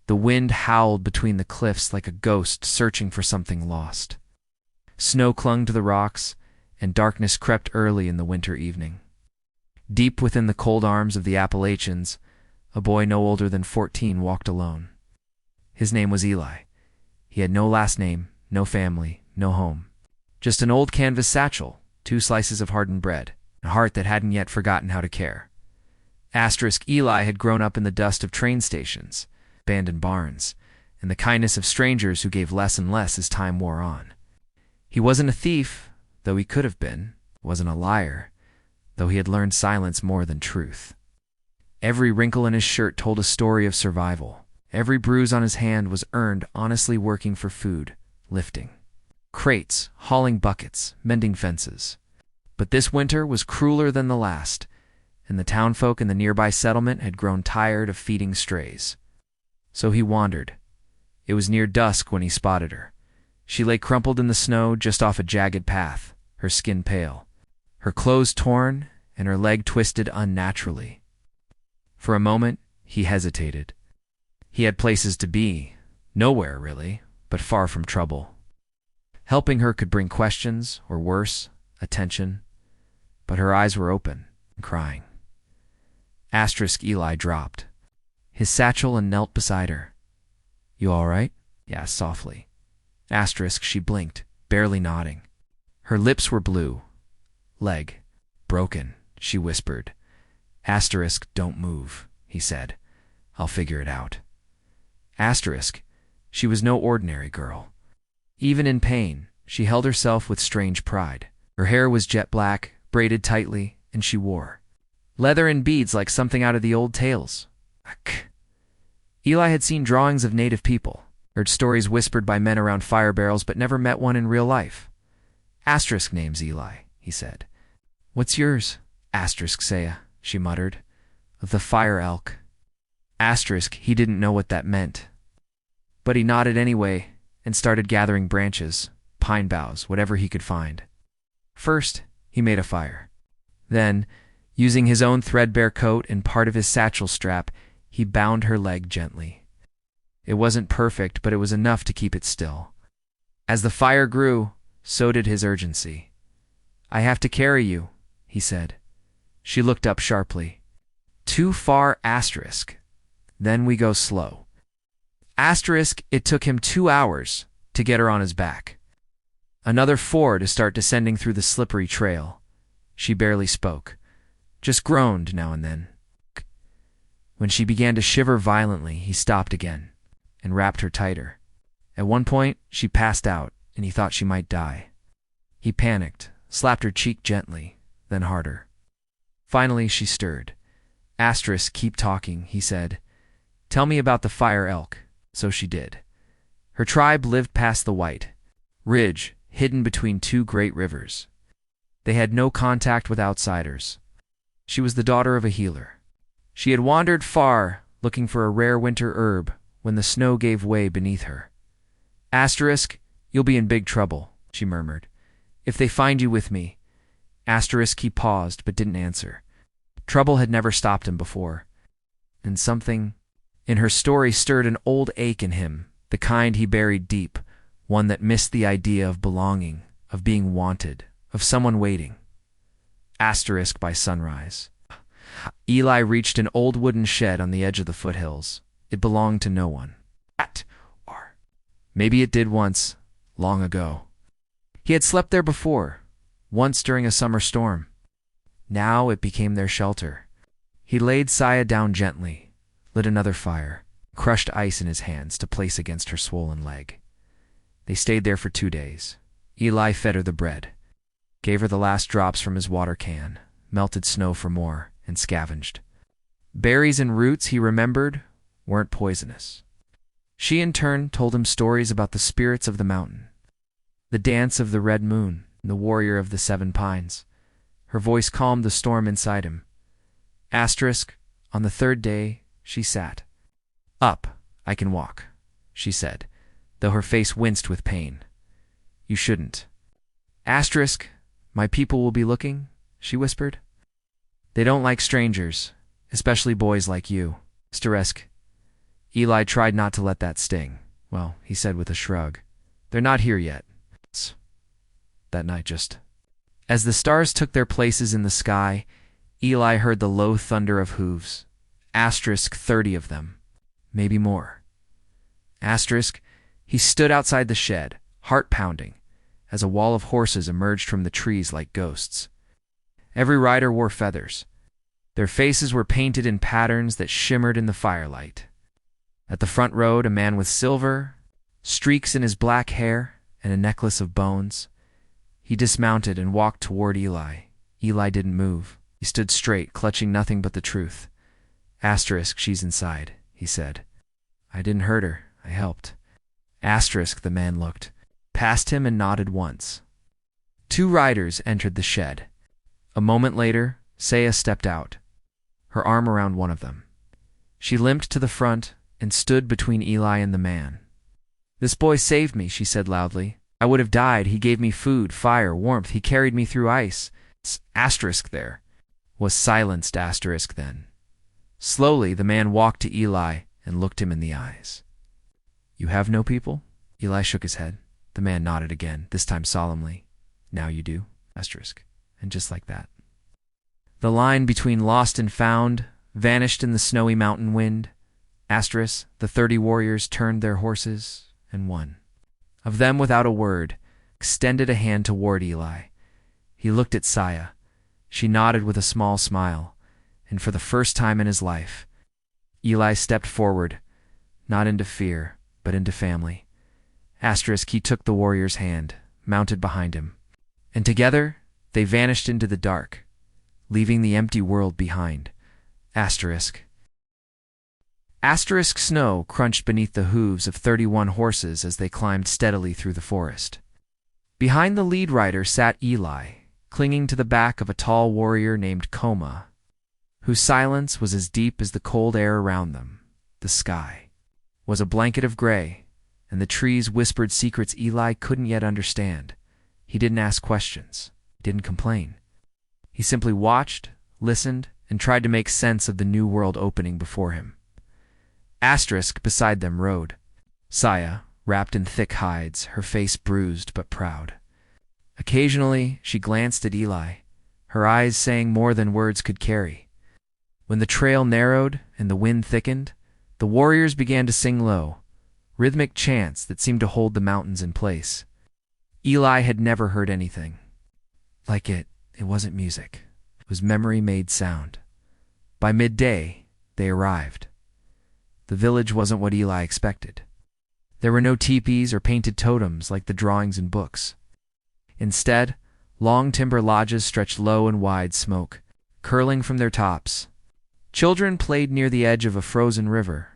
The wind howled between the cliffs like a ghost searching for something lost. Snow clung to the rocks, and darkness crept early in the winter evening. Deep within the cold arms of the Appalachians, a boy no older than 14 walked alone. His name was Eli. He had no last name, no family, no home. Just an old canvas satchel, 2 slices of hardened bread, a heart that hadn't yet forgotten how to care. Eli had grown up in the dust of train stations, abandoned barns, and the kindness of strangers who gave less and less as time wore on. He wasn't a thief, though he could have been, wasn't a liar, though he had learned silence more than truth. Every wrinkle in his shirt told a story of survival. Every bruise on his hand was earned honestly working for food, lifting crates, hauling buckets, mending fences. But this winter was crueler than the last, and the townfolk in the nearby settlement had grown tired of feeding strays. So he wandered. It was near dusk when he spotted her. She lay crumpled in the snow just off a jagged path, her skin pale, her clothes torn, and her leg twisted unnaturally. For a moment, he hesitated. He had places to be, nowhere really, but far from trouble. Helping her could bring questions, or worse, attention, but her eyes were open and crying. Eli dropped his satchel and knelt beside her. "You all right?" he asked softly. She blinked, barely nodding. Her lips were blue. "Leg. Broken," she whispered. "Don't move," he said. "I'll figure it out." She was no ordinary girl. Even in pain, she held herself with strange pride. Her hair was jet black, braided tightly, and she wore leather and beads like something out of the old tales. Eli had seen drawings of native people, heard stories whispered by men around fire barrels, but never met one in real life. "Name's Eli," he said. "What's yours?" "Saya," she muttered. "Of the fire elk." He didn't know what that meant. But he nodded anyway and started gathering branches, pine boughs, whatever he could find. First, he made a fire. Then, using his own threadbare coat and part of his satchel strap, he bound her leg gently. It wasn't perfect, but it was enough to keep it still. As the fire grew, so did his urgency. "I have to carry you," he said. She looked up sharply. "Too far, Then we go slow." It took him 2 hours to get her on his back. Another 4 to start descending through the slippery trail. She barely spoke, just groaned now and then. When she began to shiver violently, he stopped again and wrapped her tighter. At one point, she passed out, and he thought she might die. He panicked, slapped her cheek gently, then harder. Finally, she stirred. "Keep talking," he said. "Tell me about the fire elk." So she did. Her tribe lived past the White Ridge, hidden between 2 great rivers. They had no contact with outsiders. She was the daughter of a healer. She had wandered far, looking for a rare winter herb, when the snow gave way beneath her. "You'll be in big trouble," she murmured. "If they find you with me." He paused, but didn't answer. Trouble had never stopped him before. And something in her story stirred an old ache in him, the kind he buried deep, one that missed the idea of belonging, of being wanted, of someone waiting. By sunrise. Eli reached an old wooden shed on the edge of the foothills. It belonged to no one. Maybe it did once, long ago. He had slept there before, once during a summer storm. Now it became their shelter. He laid Saya down gently, lit another fire, crushed ice in his hands to place against her swollen leg. They stayed there for 2 days. Eli fed her the bread, gave her the last drops from his water can, melted snow for more, and scavenged. Berries and roots, he remembered, weren't poisonous. She in turn told him stories about the spirits of the mountain, the dance of the red moon, the warrior of the 7 pines. Her voice calmed the storm inside him. On the 3rd day, she sat. "Up, I can walk," she said, though her face winced with pain. "You shouldn't." "My people will be looking," she whispered. "They don't like strangers, especially boys like you." Eli tried not to let that sting. Well, he said with a shrug, they're not here yet. That night just... As the stars took their places in the sky, Eli heard the low thunder of hooves. Asterisk 30 of them. Maybe more. Asterisk, he stood outside the shed, heart pounding, as a wall of horses emerged from the trees like ghosts. Every rider wore feathers. Their faces were painted in patterns that shimmered in the firelight. At the front rode a man with silver, streaks in his black hair, and a necklace of bones. He dismounted and walked toward Eli. Eli didn't move. He stood straight, clutching nothing but the truth. Asterisk, she's inside, he said. I didn't hurt her. I helped. Asterisk, the man looked, past him and nodded once. 2 riders entered the shed. A moment later, Saya stepped out, her arm around one of them. She limped to the front and stood between Eli and the man. This boy saved me, she said loudly. I would have died. He gave me food, fire, warmth. He carried me through ice. Asterisk there was silenced. Asterisk then. Slowly, the man walked to Eli and looked him in the eyes. You have no people? Eli shook his head. The man nodded again, this time solemnly. Now you do. Asterisk. And just like that, the line between lost and found vanished in the snowy mountain wind. Asterisk, the 30 warriors turned their horses and won. Of them, without a word, extended a hand toward Eli. He looked at Saya. She nodded with a small smile, and for the first time in his life, Eli stepped forward, not into fear, but into family. Asterisk, he took the warrior's hand, mounted behind him, and together they vanished into the dark, leaving the empty world behind. Asterisk. Asterisk snow crunched beneath the hooves of 31 horses as they climbed steadily through the forest. Behind the lead rider sat Eli, clinging to the back of a tall warrior named Koma, whose silence was as deep as the cold air around them. The sky was a blanket of gray, and the trees whispered secrets Eli couldn't yet understand. He didn't ask questions. He didn't complain. He simply watched, listened, and tried to make sense of the new world opening before him. Asterisk beside them rode Saya, wrapped in thick hides, her face bruised but proud. Occasionally, she glanced at Eli, her eyes saying more than words could carry. When the trail narrowed and the wind thickened, the warriors began to sing low, rhythmic chants that seemed to hold the mountains in place. Eli had never heard anything like it. It wasn't music. It was memory-made sound. By midday, they arrived. The village wasn't what Eli expected. There were no teepees or painted totems like the drawings in books. Instead, long timber lodges stretched low in wide smoke, curling from their tops. Children played near the edge of a frozen river.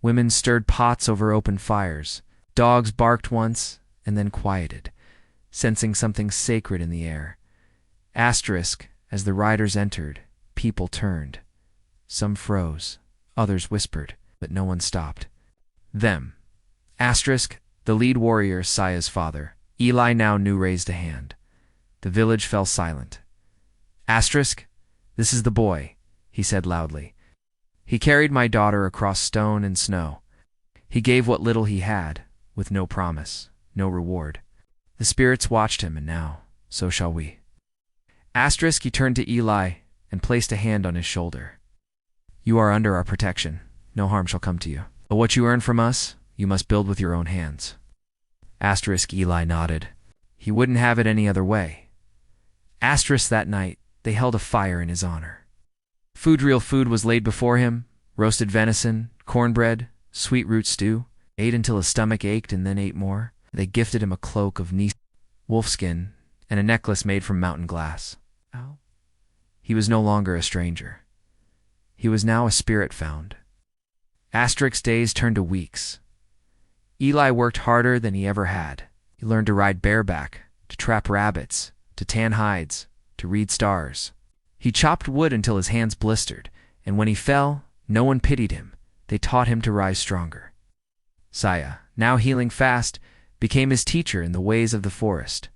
Women stirred pots over open fires. Dogs barked once and then quieted, sensing something sacred in the air. Asterisk, as the riders entered, people turned. Some froze, others whispered, but no one stopped. Them. Asterisk, the lead warrior, Saya's father, Eli now knew, raised a hand. The village fell silent. Asterisk, this is the boy, he said loudly. He carried my daughter across stone and snow. He gave what little he had, with no promise, no reward. The spirits watched him, and now, so shall we. Asterisk, he turned to Eli and placed a hand on his shoulder. You are under our protection. No harm shall come to you. But what you earn from us, you must build with your own hands. Asterisk, Eli nodded. He wouldn't have it any other way. Asterisk, that night, they held a fire in his honor. Real food was laid before him, roasted venison, cornbread, sweet root stew. Ate until his stomach ached and then ate more. They gifted him a cloak of wolfskin and a necklace made from mountain glass. He was no longer a stranger. He was now a spirit found. Asterisk's days turned to weeks. Eli worked harder than he ever had. He learned to ride bareback, to trap rabbits, to tan hides, to read stars. He chopped wood until his hands blistered, and when he fell, no one pitied him. They taught him to rise stronger. Saya, now healing fast, became his teacher in the ways of the forest.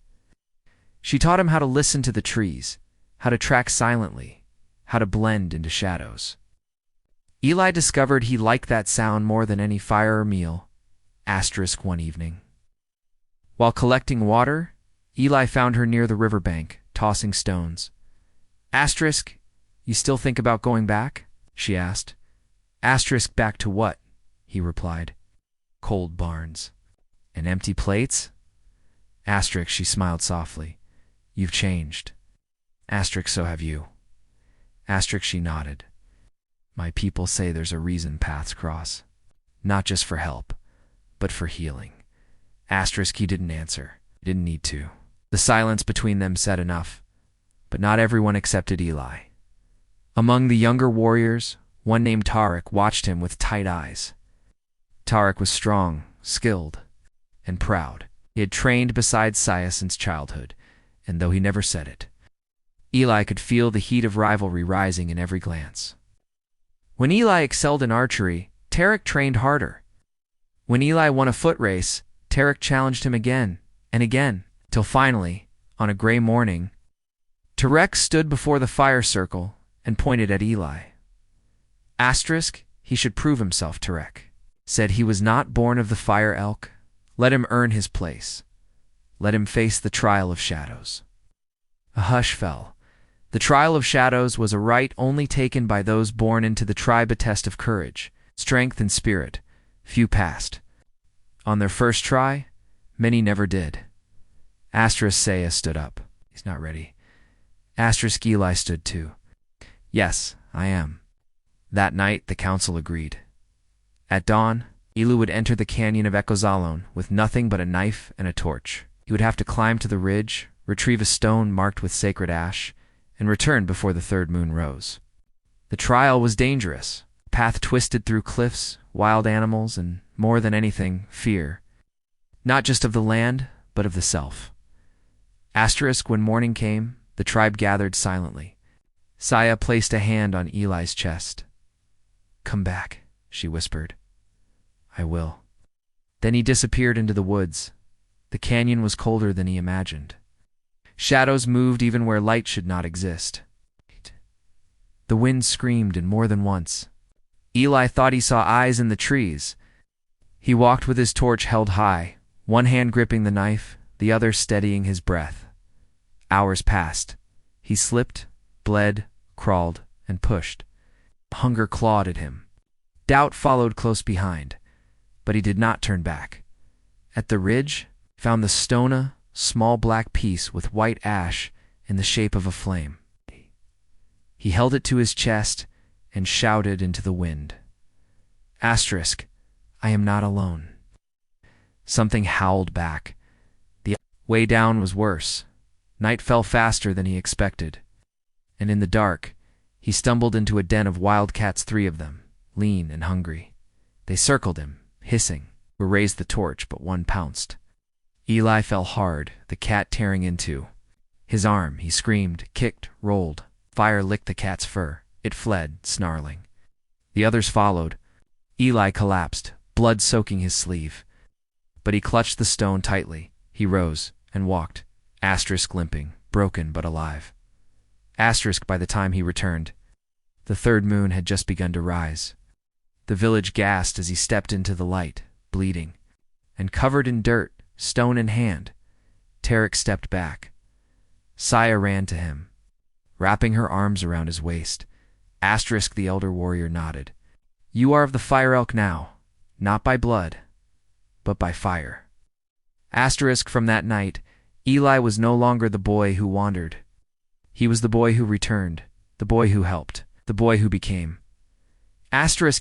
She taught him how to listen to the trees, how to track silently, how to blend into shadows. Eli discovered he liked that sound more than any fire or meal. One evening, while collecting water, Eli found her near the riverbank, tossing stones. You still think about going back? She asked. Back to what? He replied. Cold barns. And empty plates? She smiled softly. You've changed. So have you. She nodded. My people say there's a reason paths cross. Not just for help, but for healing. He didn't answer. He didn't need to. The silence between them said enough. But not everyone accepted Eli. Among the younger warriors, one named Tarek watched him with tight eyes. Tarek was strong, skilled, and proud. He had trained beside Saya since childhood, and though he never said it, Eli could feel the heat of rivalry rising in every glance. When Eli excelled in archery, Tarek trained harder. When Eli won a foot race, Tarek challenged him again and again, till finally, on a gray morning, Tarek stood before the fire circle and pointed at Eli. He should prove himself, Tarek said. He was not born of the fire elk. Let him earn his place. Let him face the trial of shadows. A hush fell. The trial of shadows was a rite only taken by those born into the tribe, a test of courage, strength, and spirit. Few passed. On their first try, many never did. Saya stood up. He's not ready. Eli stood too. Yes, I am. That night, the council agreed. At dawn, Eli would enter the canyon of Ekozalon with nothing but a knife and a torch. He would have to climb to the ridge, retrieve a stone marked with sacred ash, and return before the third moon rose. The trial was dangerous. The path twisted through cliffs, wild animals, and, more than anything, fear. Not just of the land, but of the self. When morning came, the tribe gathered silently. Saya placed a hand on Eli's chest. Come back, she whispered. I will. Then he disappeared into the woods. The canyon was colder than he imagined. Shadows moved even where light should not exist. The wind screamed, and more than once. Eli thought he saw eyes in the trees. He walked with his torch held high, one hand gripping the knife, the other steadying his breath. Hours passed. He slipped, bled, crawled, and pushed. Hunger clawed at him. Doubt followed close behind, but he did not turn back. At the ridge, found the stona, small black piece with white ash in the shape of a flame. He held it to his chest and shouted into the wind. I am not alone. Something howled back. The way down was worse. Night fell faster than he expected, and in the dark, he stumbled into a den of wildcats, 3 of them, lean and hungry. They circled him, hissing. We raised the torch, but one pounced. Eli fell hard, the cat tearing into his arm. He screamed, kicked, rolled. Fire licked the cat's fur. It fled, snarling. The others followed. Eli collapsed, blood soaking his sleeve. But he clutched the stone tightly. He rose and walked, limping, broken but alive. By the time he returned, the third moon had just begun to rise. The village gasped as he stepped into the light, bleeding. And covered in dirt, stone in hand, Tarek stepped back. Saya ran to him, wrapping her arms around his waist. The elder warrior nodded. You are of the fire elk now, not by blood, but by fire. From that night, Eli was no longer the boy who wandered. He was the boy who returned, the boy who helped, the boy who became.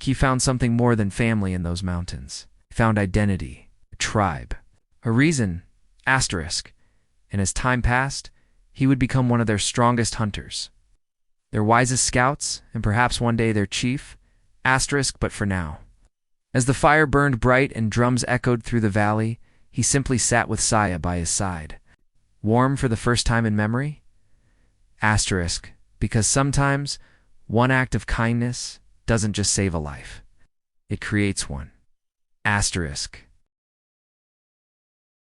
He found something more than family in those mountains. He found identity, a tribe, a reason, and as time passed, he would become one of their strongest hunters, their wisest scouts, and perhaps one day their chief, but for now. As the fire burned bright and drums echoed through the valley, he simply sat with Saya by his side. Warm for the first time in memory? Because sometimes one act of kindness doesn't just save a life. It creates one.